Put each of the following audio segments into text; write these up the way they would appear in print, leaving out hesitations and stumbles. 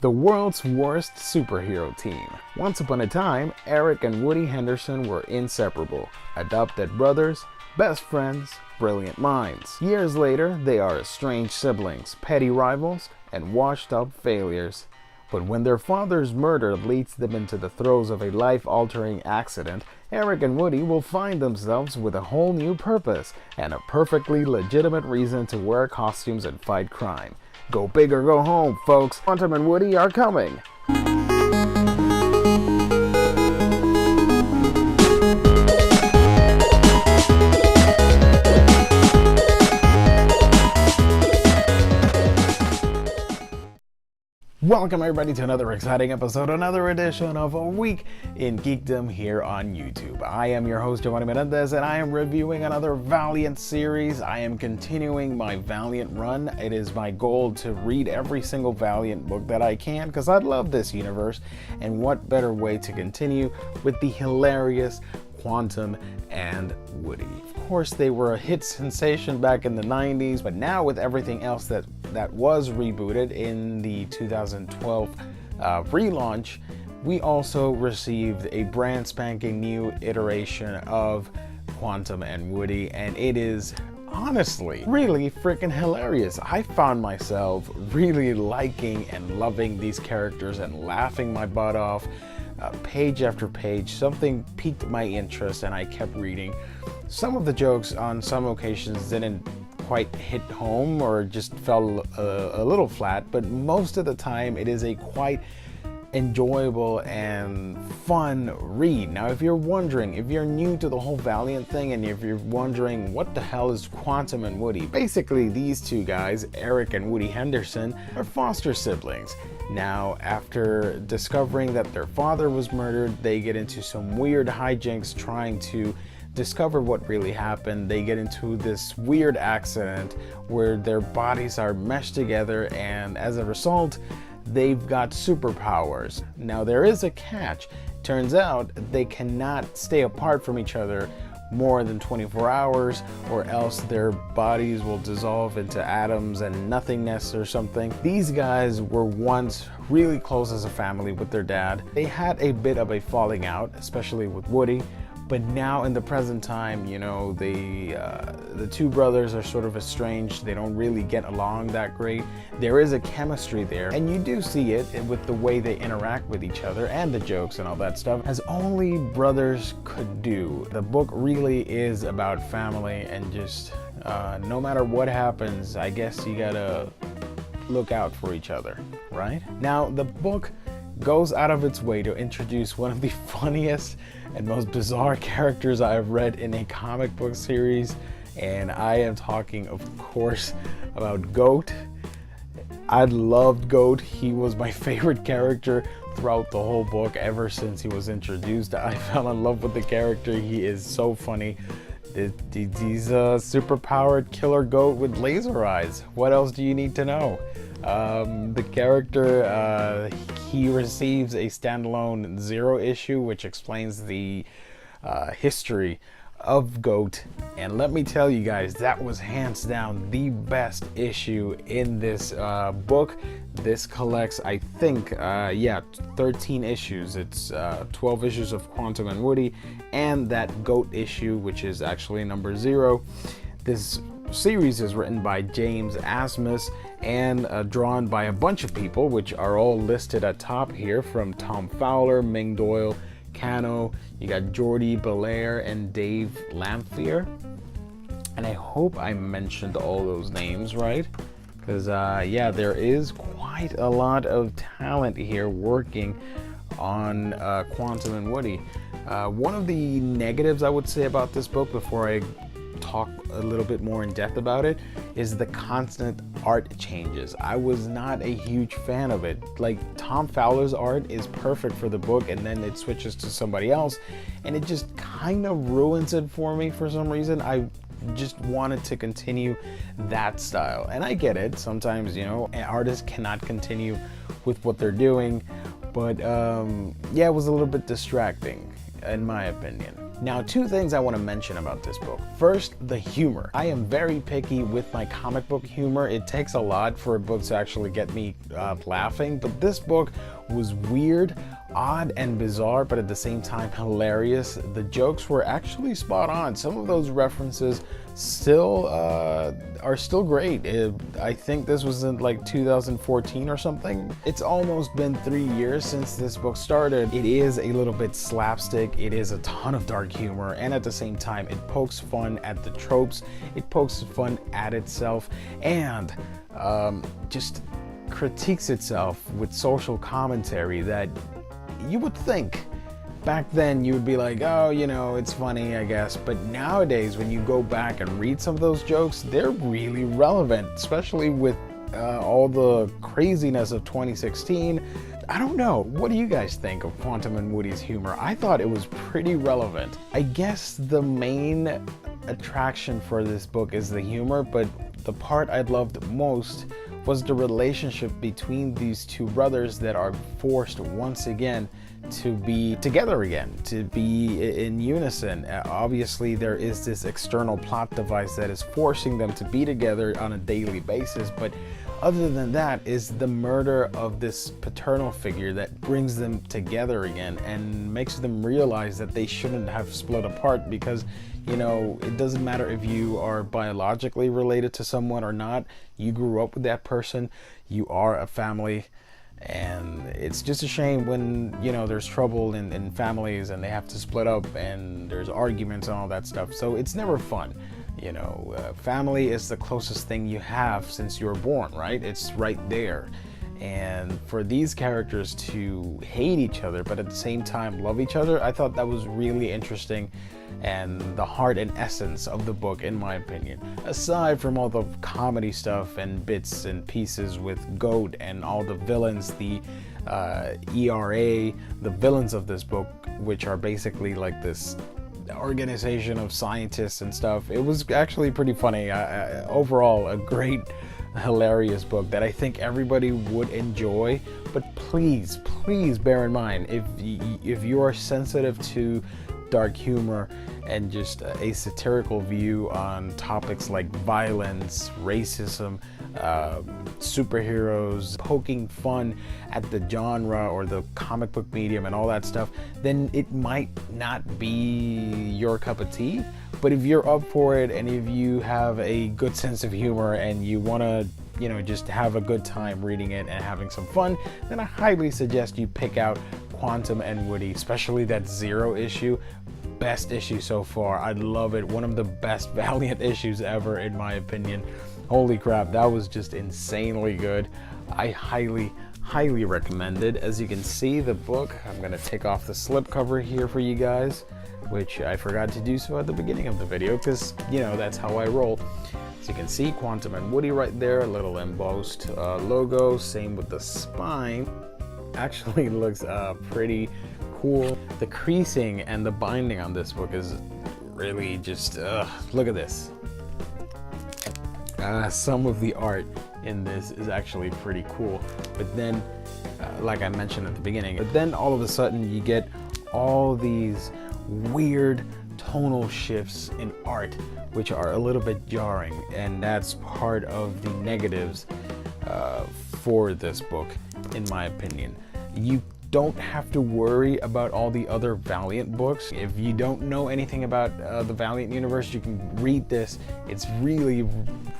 The world's worst superhero team. Once upon a time, Eric and Woody Henderson were inseparable. Adopted brothers, best friends, brilliant minds. Years later, they are estranged siblings, petty rivals, and washed-up failures. But when their father's murder leads them into the throes of a life-altering accident, Eric and Woody will find themselves with a whole new purpose and a perfectly legitimate reason to wear costumes and fight crime. Go big or go home, folks. Quantum and Woody are coming. Welcome everybody to another exciting episode, another edition of A Week in Geekdom here on YouTube. I am your host, Giovanni Menendez, and I am reviewing another Valiant series. I am continuing my Valiant run. It is my goal to read every single Valiant book that I can, because I love this universe, and what better way to continue with the hilarious Quantum and Woody. Of course, they were a hit sensation back in the 90s, but now with everything else that was rebooted in the 2012 relaunch, we also received a brand spanking new iteration of Quantum and Woody, and it is honestly really freaking hilarious. I found myself really liking and loving these characters and laughing my butt off. Page after page, something piqued my interest and I kept reading. Some of the jokes on some occasions didn't quite hit home or just fell a little flat, but most of the time it is a quite enjoyable and fun read. Now, if you're wondering, if you're new to the whole Valiant thing and if you're wondering what the hell is Quantum and Woody, basically these two guys, Eric and Woody Henderson, are foster siblings. Now, after discovering that their father was murdered, they get into some weird hijinks trying to discover what really happened. They get into this weird accident where their bodies are meshed together, and as a result, they've got superpowers. Now, there is a catch. Turns out they cannot stay apart from each other more than 24 hours, or else their bodies will dissolve into atoms and nothingness or something. These guys were once really close as a family with their dad. They had a bit of a falling out, especially with Woody, but now in the present time, you know, the two brothers are sort of estranged. They don't really get along that great. There is a chemistry there, and you do see it with the way they interact with each other and the jokes and all that stuff, as only brothers could do. The book really is about family and just no matter what happens, I guess you gotta look out for each other, right? Now, the book goes out of its way to introduce one of the funniest and most bizarre characters I have read in a comic book series, and I am talking, of course, about Goat. I loved Goat. He was my favorite character throughout the whole book ever since he was introduced. I fell in love with the character. He is so funny. He's a super-powered killer goat with laser eyes. What else do you need to know? The character, he receives a standalone Zero issue, which explains the history of Goat, and let me tell you guys, that was hands down the best issue in this book. This collects, I think, 13 issues. It's 12 issues of Quantum and Woody, and that Goat issue, which is actually number 0. This series is written by James Asmus and drawn by a bunch of people, which are all listed at top here, from Tom Fowler, Ming Doyle, Cano, you got Jordi Belair and Dave Lamphere, and I hope I mentioned all those names right, because yeah, there is quite a lot of talent here working on Quantum and Woody. One of the negatives I would say about this book, before I talk a little bit more in depth about it, is the constant art changes. I was not a huge fan of it. Like, Tom Fowler's art is perfect for the book, and then it switches to somebody else, and it just kind of ruins it for me for some reason. I just wanted to continue that style, and I get it. Sometimes, you know, an artist cannot continue with what they're doing, but yeah, it was a little bit distracting. in my opinion. Now, two things I want to mention about this book. First, the humor. I am very picky with my comic book humor. It takes a lot for a book to actually get me laughing, but this book was weird, odd, and bizarre, but at the same time hilarious. The jokes were actually spot on. Some of those references still are still great. I think this was in like 2014 or something. It's almost been 3 years since this book started. It is a little bit slapstick. It is a ton of dark humor, and at the same time it pokes fun at the tropes. It pokes fun at itself, and just critiques itself with social commentary that you would think back then you would be like, oh, you know, it's funny, I guess. But nowadays, when you go back and read some of those jokes, they're really relevant, especially with all the craziness of 2016. I don't know. What do you guys think of Quantum and Woody's humor? I thought it was pretty relevant. I guess the main attraction for this book is the humor, but the part I loved most was the relationship between these two brothers that are forced once again to be together again, to be in unison. Obviously, there is this external plot device that is forcing them to be together on a daily basis, but other than that is the murder of this paternal figure that brings them together again and makes them realize that they shouldn't have split apart, because, you know, it doesn't matter if you are biologically related to someone or not. You grew up with that person, you are a family, and it's just a shame when, you know, there's trouble in families and they have to split up and there's arguments and all that stuff. So it's never fun. You know, family is the closest thing you have since you were born, right? It's right there. And for these characters to hate each other but at the same time love each other, I thought that was really interesting and the heart and essence of the book, in my opinion. Aside from all the comedy stuff and bits and pieces with Goat and all the villains, the ERA, the villains of this book, which are basically like this organization of scientists and stuff. It was actually pretty funny. Overall, a great, hilarious book that I think everybody would enjoy. But please bear in mind, if you are sensitive to dark humor and just a satirical view on topics like violence, racism, superheroes, poking fun at the genre or the comic book medium and all that stuff, then it might not be your cup of tea. But if you're up for it and if you have a good sense of humor and you want to, you know, just have a good time reading it and having some fun, then I highly suggest you pick out Quantum and Woody, especially that 0 issue. Best issue so far. I love it. One of the best Valiant issues ever, in my opinion. Holy crap, that was just insanely good. I highly recommend it. As you can see, the book, I'm gonna take off the slipcover here for you guys, which I forgot to do so at the beginning of the video because, you know, that's how I roll. As you can see, Quantum and Woody right there, a little embossed logo, same with the spine. Actually looks pretty cool. The creasing and the binding on this book is really just, look at this. Some of the art in this is actually pretty cool, but then, like I mentioned at the beginning, but then all of a sudden you get all these weird tonal shifts in art, which are a little bit jarring, and that's part of the negatives for this book, in my opinion. You don't have to worry about all the other Valiant books. If you don't know anything about the Valiant universe, you can read this. It's really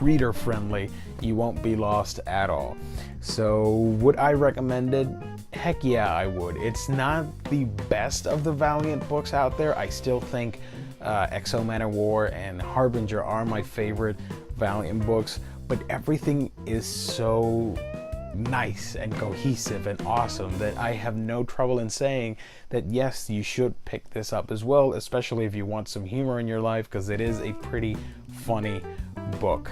reader friendly. You won't be lost at all. So would I recommend it? Heck yeah, I would. It's not the best of the Valiant books out there. I still think Exo Man of War and Harbinger are my favorite Valiant books, but everything is so nice and cohesive and awesome that I have no trouble in saying that yes, you should pick this up as well, especially if you want some humor in your life, because it is a pretty funny book.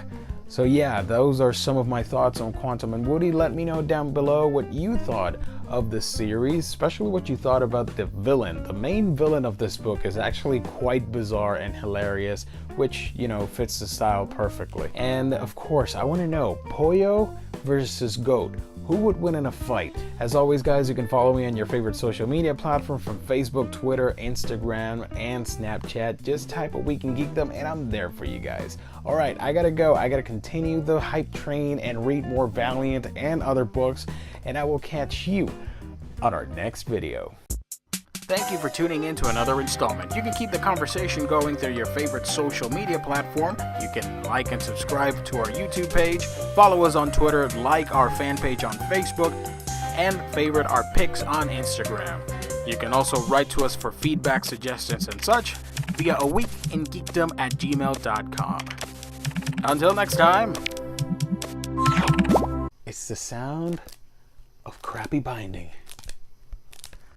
So yeah, those are some of my thoughts on Quantum and Woody. Let me know down below what you thought of the series, especially what you thought about the villain. The main villain of this book is actually quite bizarre and hilarious, which, you know, fits the style perfectly. And of course, I want to know, Pollo versus GOAT. Who would win in a fight? As always, guys, you can follow me on your favorite social media platform from Facebook, Twitter, Instagram, and Snapchat. Just type A Week in Geekdom and I'm there for you guys. Alright, I gotta go. I gotta continue the hype train and read more Valiant and other books, and I will catch you on our next video. Thank you for tuning in to another installment. You can keep the conversation going through your favorite social media platform. You can like and subscribe to our YouTube page, follow us on Twitter, like our fan page on Facebook, and favorite our pics on Instagram. You can also write to us for feedback, suggestions, and such via aweekingeekdom@gmail.com. Until next time. It's the sound of crappy binding.